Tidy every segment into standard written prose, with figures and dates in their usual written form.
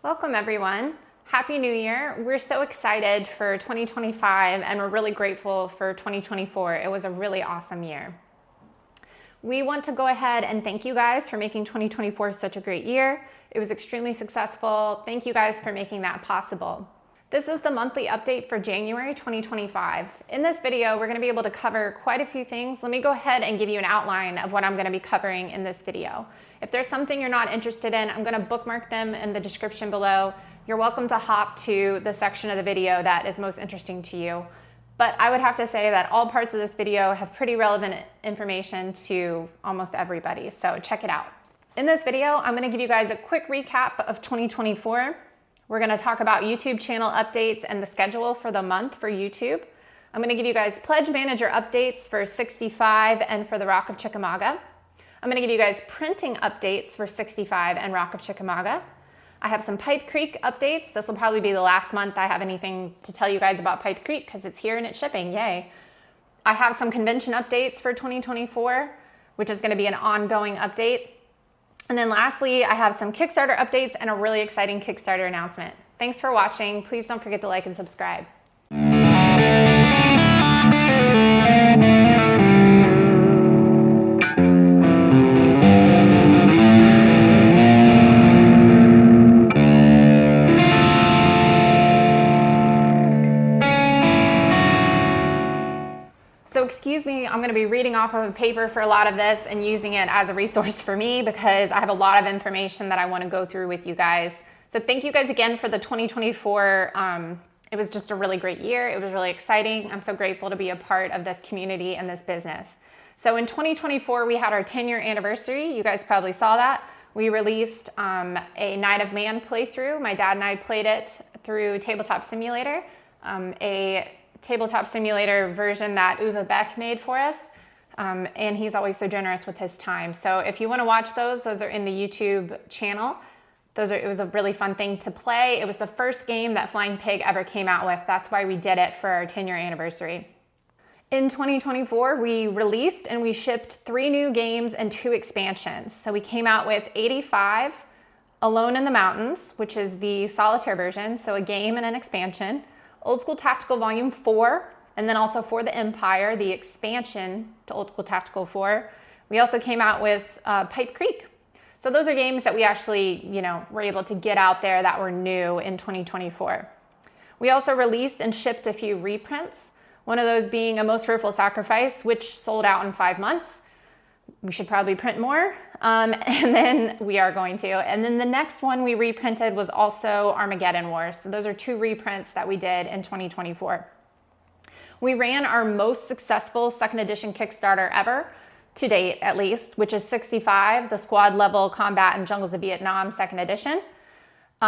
Welcome everyone. Happy New Year. We're so excited for 2025 and we're really grateful for 2024. It was a really awesome year. We want to go ahead and thank you guys for making 2024 such a great year. It was extremely successful. Thank you guys for making that possible. This is the monthly update for January 2025. In this video, we're going to be able to cover quite a few things. Let me go ahead and give you an outline of what I'm going to be covering in this video. If there's something you're not interested in, I'm going to bookmark them in the description below. You're welcome to hop to the section of the video that is most interesting to you. But I would have to say that all parts of this video have pretty relevant information to almost everybody, so check it out. In this video, I'm going to give you guys a quick recap of 2024. We're going to talk about YouTube channel updates and the schedule for the month for YouTube. I'm going to give you guys Pledegemanger updates for 65 and for the Rock of Chickamauga. I'm going to give you guys printing updates for 65 and Rock of Chickamauga. I have some Pipe Creek updates. This will probably be the last month I have anything to tell you guys about Pipe Creek because it's here and it's shipping, yay. I have some convention updates for 2024, which is going to be an ongoing update. And then lastly, I have some Kickstarter updates and a really exciting Kickstarter announcement. Thanks for watching. Please don't forget to like and subscribe. So excuse me, I'm going to be reading off of a paper for a lot of this and using it as a resource for me because I have a lot of information that I want to go through with you guys. So thank you guys again for the 2024. It was just a really great year. It was really exciting. I'm so grateful to be a part of this community and this business. So in 2024, we had our 10-year anniversary. You guys probably saw that. We released a Night of Man playthrough. My dad and I played it through Tabletop Simulator, a tabletop simulator version that Uwe Beck made for us. And he's always so generous with his time. So if you want to watch those are in the YouTube channel. It was a really fun thing to play. It was the first game that Flying Pig ever came out with. That's why we did it for our 10-year anniversary. In 2024, we released and we shipped 3 new games and 2 expansions. So we came out with 85, Alone in the Mountains, which is the solitaire version, so a game and an expansion. Old School Tactical Volume 4, and then also for the Empire, the expansion to Old School Tactical 4. We also came out with Pipe Creek. So those are games that we actually, were able to get out there that were new in 2024. We also released and shipped a few reprints, one of those being A Most Fearful Sacrifice, which sold out in 5 months. We should probably print more, and then we are going to. And then the next one we reprinted was also Armageddon Wars. So those are 2 reprints that we did in 2024. We ran our most successful 2nd edition Kickstarter ever, to date at least, which is 65, the Squad Level Combat in Jungles of Vietnam 2nd edition.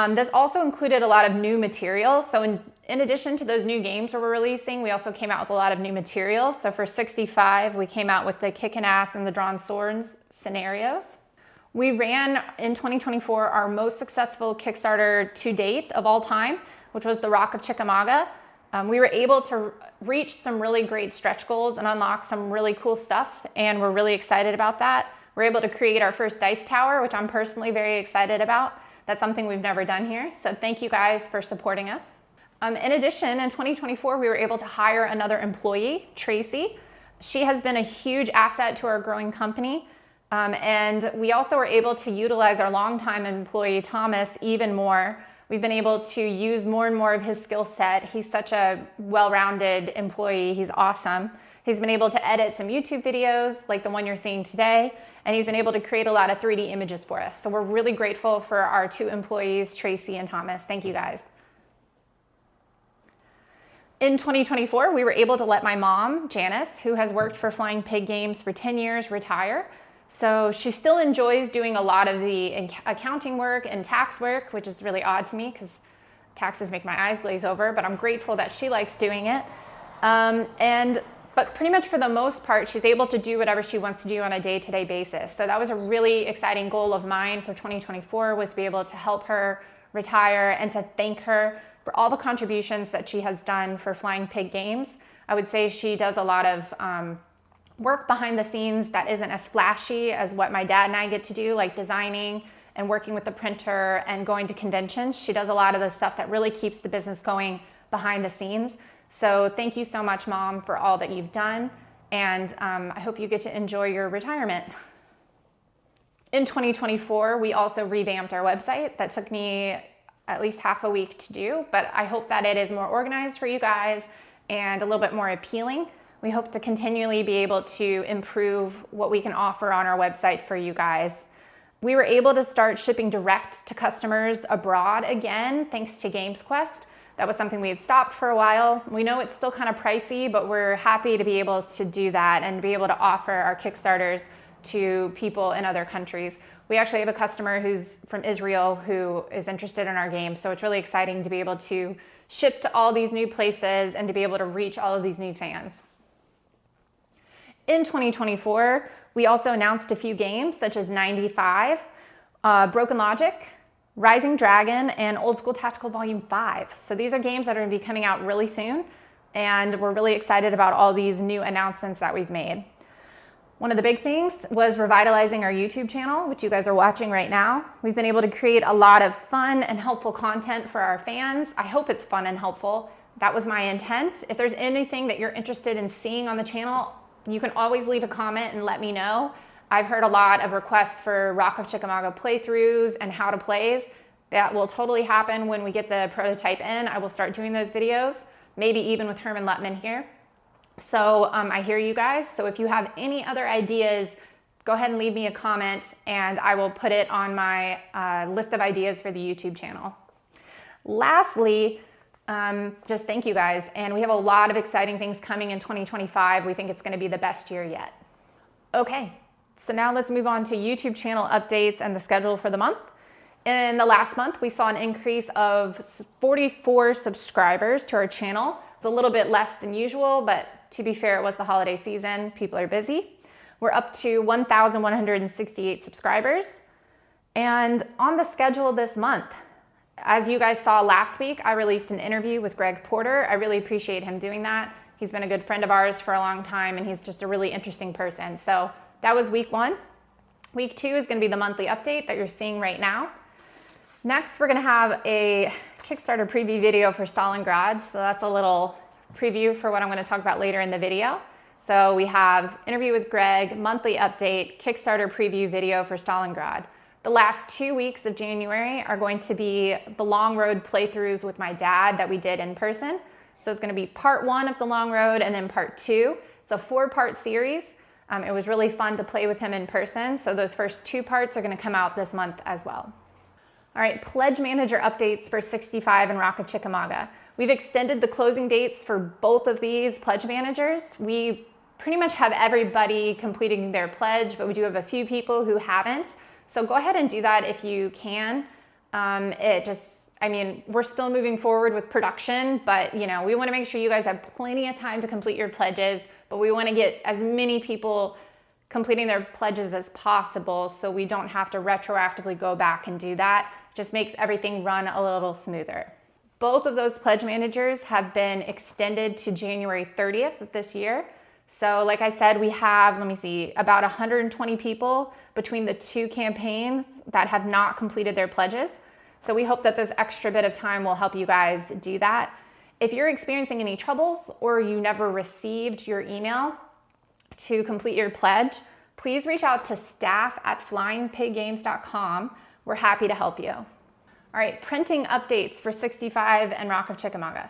This also included a lot of new materials. So in addition to those new games we were releasing, we also came out with a lot of new materials. So for 65, we came out with the Kickin' Ass and the Drawn Swords scenarios. We ran in 2024 our most successful Kickstarter to date of all time, which was the Rock of Chickamauga. We were able to reach some really great stretch goals and unlock some really cool stuff, and we're really excited about that. We're able to create our first dice tower, which I'm personally very excited about. That's something we've never done here, so thank you guys for supporting us. In addition, in 2024, we were able to hire another employee, Tracy. She has been a huge asset to our growing company, and we also were able to utilize our longtime employee, Thomas, even more. We've been able to use more and more of his skill set. He's such a well-rounded employee. He's awesome. He's been able to edit some YouTube videos like the one you're seeing today, and he's been able to create a lot of 3D images for us. So we're really grateful for our 2 employees, Tracy and Thomas. Thank you guys. In 2024, we were able to let my mom, Janice, who has worked for Flying Pig Games for 10 years, retire. So she still enjoys doing a lot of the accounting work and tax work, which is really odd to me because taxes make my eyes glaze over, but I'm grateful that she likes doing it. But pretty much for the most part, she's able to do whatever she wants to do on a day-to-day basis. So that was a really exciting goal of mine for 2024, was to be able to help her retire and to thank her for all the contributions that she has done for Flying Pig Games. I would say she does a lot of work behind the scenes that isn't as flashy as what my dad and I get to do, like designing and working with the printer and going to conventions. She does a lot of the stuff that really keeps the business going behind the scenes. So thank you so much, Mom, for all that you've done. And I hope you get to enjoy your retirement. In 2024, we also revamped our website. That took me at least half a week to do, but I hope that it is more organized for you guys and a little bit more appealing. We hope to continually be able to improve what we can offer on our website for you guys. We were able to start shipping direct to customers abroad again, thanks to GamesQuest. That was something we had stopped for a while. We know it's still kind of pricey, but we're happy to be able to do that and be able to offer our Kickstarters to people in other countries. We actually have a customer who's from Israel who is interested in our game, so it's really exciting to be able to ship to all these new places and to be able to reach all of these new fans. In 2024, we also announced a few games such as 95, Broken Logic, Rising Dragon, and Old School Tactical Volume 5. So these are games that are going to be coming out really soon, and we're really excited about all these new announcements that we've made. One of the big things was revitalizing our YouTube channel, which you guys are watching right now. We've been able to create a lot of fun and helpful content for our fans. I hope it's fun and helpful. That was my intent. If there's anything that you're interested in seeing on the channel, you can always leave a comment and let me know. I've heard a lot of requests for Rock of Chickamauga playthroughs and how to plays. That will totally happen when we get the prototype in. I will start doing those videos, maybe even with Herman Lutman here. So I hear you guys. So if you have any other ideas, go ahead and leave me a comment and I will put it on my list of ideas for the YouTube channel. Lastly, just thank you guys. And we have a lot of exciting things coming in 2025. We think it's going to be the best year yet. Okay, so now let's move on to YouTube channel updates and the schedule for the month. In the last month, we saw an increase of 44 subscribers to our channel. It's a little bit less than usual, but to be fair, it was the holiday season. People are busy. We're up to 1,168 subscribers. And on the schedule this month, as you guys saw last week, I released an interview with Greg Porter. I really appreciate him doing that. He's been a good friend of ours for a long time, and he's just a really interesting person. So that was week 1. Week 2 is going to be the monthly update that you're seeing right now. Next, we're going to have a Kickstarter preview video for Stalingrad. So that's a little preview for what I'm going to talk about later in the video. So we have interview with Greg, monthly update, Kickstarter preview video for Stalingrad. The last 2 weeks of January are going to be the long road playthroughs with my dad that we did in person. So it's going to be part 1 of the long road and then part 2. It's a 4-part series. It was really fun to play with him in person. So those first 2 parts are going to come out this month as well. All right, Pledegemanger updates for 65 and Rock of Chickamauga. We've extended the closing dates for both of these Pledgemanagers. We pretty much have everybody completing their pledge, but we do have a few people who haven't. So go ahead and do that if you can. We're still moving forward with production, but we want to make sure you guys have plenty of time to complete your pledges, but we want to get as many people completing their pledges as possible so we don't have to retroactively go back and do that. Just makes everything run a little smoother. Both of those pledge managers have been extended to January 30th of this year. So like I said, we have, about 120 people between the 2 campaigns that have not completed their pledges. So we hope that this extra bit of time will help you guys do that. If you're experiencing any troubles or you never received your email to complete your pledge, please reach out to staff@flyingpiggames.com. We're happy to help you. All right, printing updates for 65 and Rock of Chickamauga.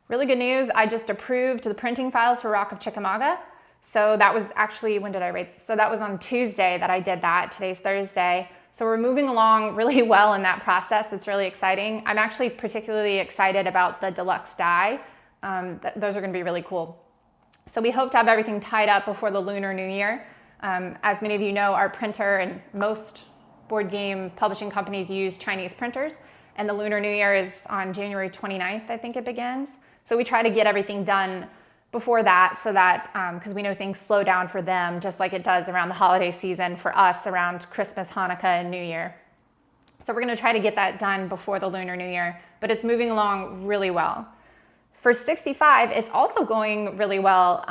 Really good news, I just approved the printing files for Rock of Chickamauga. So that was actually, when did I write? So that was on Tuesday that I did that. Today's Thursday. So we're moving along really well in that process. It's really exciting. I'm actually particularly excited about the deluxe die. Those are going to be really cool. So we hope to have everything tied up before the Lunar New Year. As many of you know, our printer and most board game publishing companies use Chinese printers, and the Lunar New Year is on January 29th, I think it begins. So we try to get everything done before that so that, because we know things slow down for them just like it does around the holiday season for us around Christmas, Hanukkah, and New Year. So we're going to try to get that done before the Lunar New Year, but it's moving along really well. For 65, it's also going really well.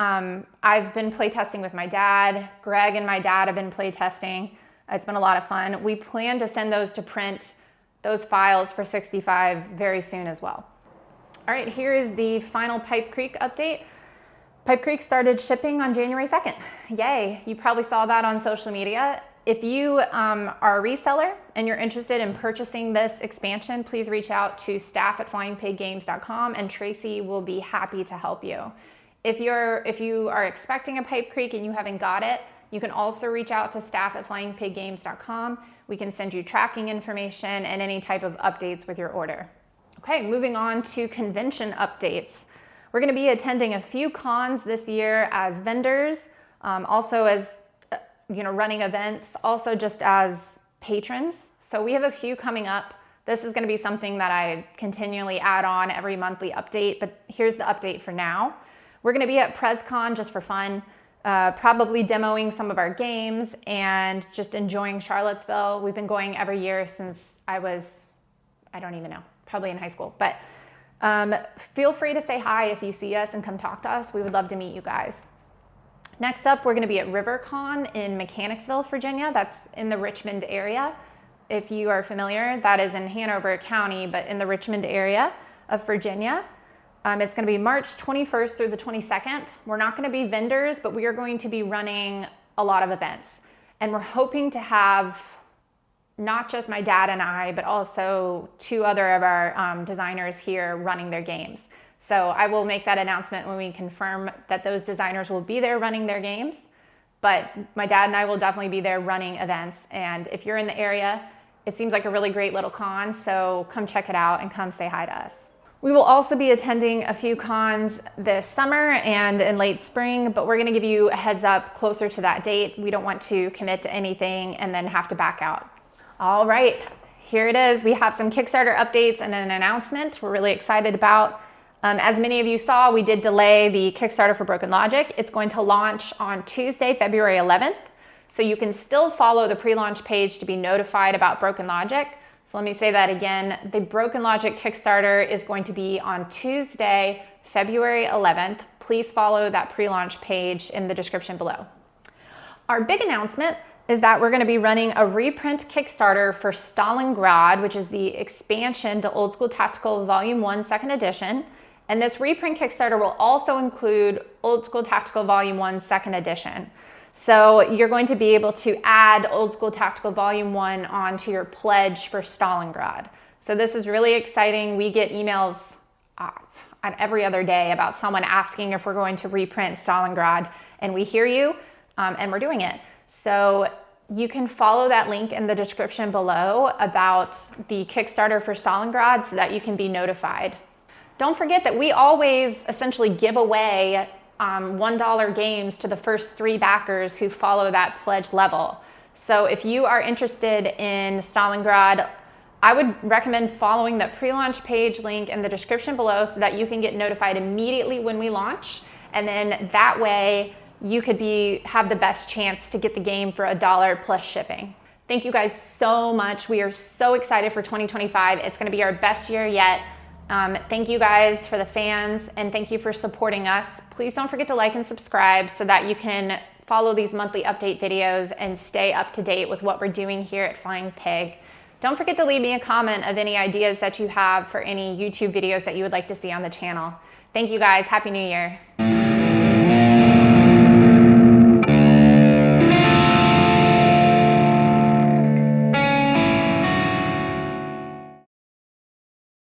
I've been playtesting with my dad. Greg and my dad have been playtesting. It's been a lot of fun. We plan to send those to print, those files for 65 very soon as well. All right, here is the final Pipe Creek update. Pipe Creek started shipping on January 2nd. Yay, you probably saw that on social media. If you are a reseller and you're interested in purchasing this expansion, please reach out to staff@flyingpiggames.com and Tracy will be happy to help you. If you are expecting a Pipe Creek and you haven't got it, you can also reach out to staff@flyingpiggames.com. We can send you tracking information and any type of updates with your order. Okay, moving on to convention updates. We're going to be attending a few cons this year as vendors, also as running events, also just as patrons. So we have a few coming up. This is going to be something that I continually add on every monthly update, but here's the update for now. We're going to be at PresCon just for fun, probably demoing some of our games and just enjoying Charlottesville. We've been going every year since I don't even know, probably in high school. But feel free to say hi if you see us and come talk to us. We would love to meet you guys. Next up, we're going to be at RiverCon in Mechanicsville, Virginia. That's in the Richmond area. If you are familiar, that is in Hanover County, but in the Richmond area of Virginia. It's going to be March 21st through the 22nd. We're not going to be vendors, but we are going to be running a lot of events. And we're hoping to have not just my dad and I, but also 2 other of our designers here running their games. So I will make that announcement when we confirm that those designers will be there running their games. But my dad and I will definitely be there running events. And if you're in the area, it seems like a really great little con. So come check it out and come say hi to us. We will also be attending a few cons this summer and in late spring, but we're going to give you a heads up closer to that date. We don't want to commit to anything and then have to back out. All right, here it is. We have some Kickstarter updates and an announcement we're really excited about. As many of you saw, we did delay the Kickstarter for Broken Logic. It's going to launch on Tuesday, February 11th. So you can still follow the pre-launch page to be notified about Broken Logic. So let me say that again. The Broken Logic Kickstarter is going to be on Tuesday, February 11th. Please follow that pre-launch page in the description below. Our big announcement is that we're going to be running a reprint Kickstarter for Stalingrad, which is the expansion to Old School Tactical Volume 1 2nd Edition. And this reprint Kickstarter will also include Old School Tactical Volume 1 2nd Edition. So you're going to be able to add Old School Tactical Volume 1 onto your pledge for Stalingrad. So this is really exciting. We get emails on every other day about someone asking if we're going to reprint Stalingrad, and we hear you, and we're doing it. So you can follow that link in the description below about the Kickstarter for Stalingrad so that you can be notified. Don't forget that we always essentially give away $1 games to the first 3 backers who follow that pledge level. So if you are interested in Stalingrad, I would recommend following the pre-launch page link in the description below so that you can get notified immediately when we launch. And then that way you could have the best chance to get the game for $1 plus shipping. Thank you guys so much. We are so excited for 2025. It's going to be our best year yet. Thank you guys for the fans and thank you for supporting us. Please don't forget to like and subscribe so that you can follow these monthly update videos and stay up to date with what we're doing here at Flying Pig. Don't forget to leave me a comment of any ideas that you have for any YouTube videos that you would like to see on the channel. Thank you guys. Happy New Year.